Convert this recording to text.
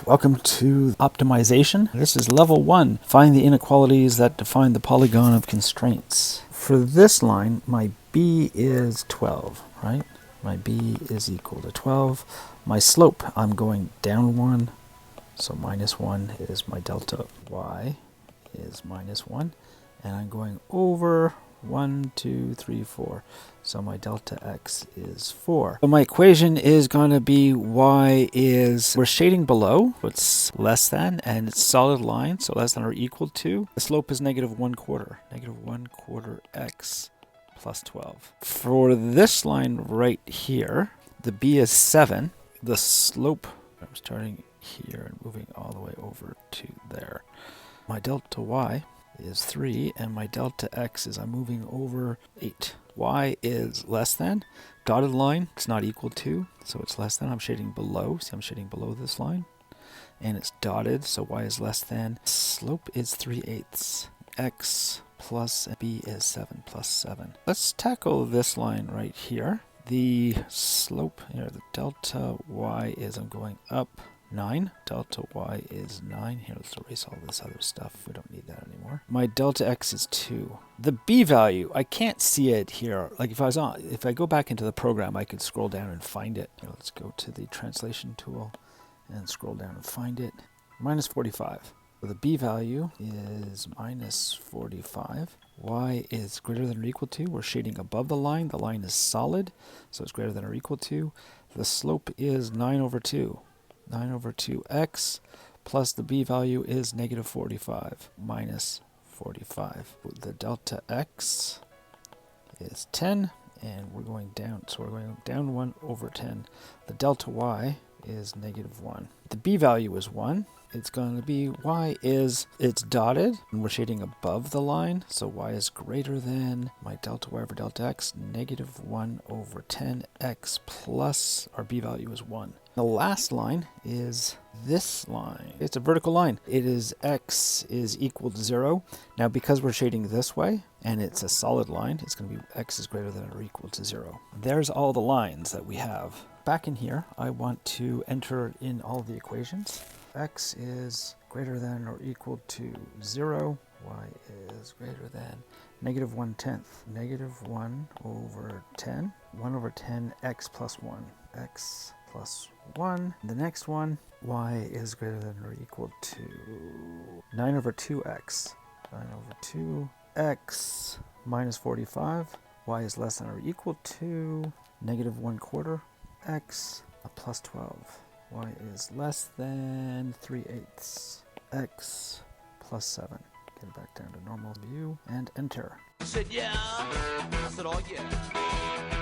Welcome to optimization. This is level 1. Find the inequalities that define the polygon of constraints. For this line, my b is 12, right? My b is equal to 12. My slope, I'm going down 1, so minus 1 is my delta y is minus 1. And I'm going over 1, 2, 3, 4. So my delta x is 4. So my equation is going to be y is, we're shading below, it's less than, and it's solid line, so less than or equal to. The slope is negative 1/4. Negative 1/4 x plus 12. For this line right here, the b is 7. The slope, I'm starting here and moving all the way over to there. My delta y is 3, and my delta x is, I'm moving over 8. Y is less than, dotted line, it's not equal to, so it's less than. I'm shading below, see I'm shading below this line, and it's dotted, so y is less than. Slope is 3/8. X plus b is 7 plus 7. Let's tackle this line right here. The slope, here, the delta y is, I'm going up 9. Delta y is 9. Here, let's erase all this other stuff. We don't need that anymore. My delta x is 2. The b value, I can't see it here. Like if I go back into the program, I could scroll down and find it. Here, let's go to the translation tool and scroll down and find it. Minus 45. So the b value is minus 45. Y is greater than or equal to. We're shading above the line. The line is solid, so it's greater than or equal to. The slope is 9/2. 9/2x plus the b value is negative 45 minus 45. The delta x is 10, and we're going down, so we're going down 1/10. The delta y is negative 1. The b value is 1. It's going to be y is, it's dotted, and we're shading above the line, so y is greater than my delta y over delta x, negative 1/10 x plus our b value is 1. The last line is this line. It's a vertical line. It is x is equal to 0. Now because we're shading this way, and it's a solid line, it's going to be x is greater than or equal to 0. There's all the lines that we have. Back in here, I want to enter in all the equations. X is greater than or equal to 0. Y is greater than negative 1/10. Negative 1/10. 1/10 x plus 1. X plus 1. The next one, y is greater than or equal to 9/2x. 9/2x minus 45. Y is less than or equal to negative 1/4 x plus 12. Y is less than 3/8 x plus 7. Get it back down to normal view and enter. I said, yeah. I said, oh, yeah.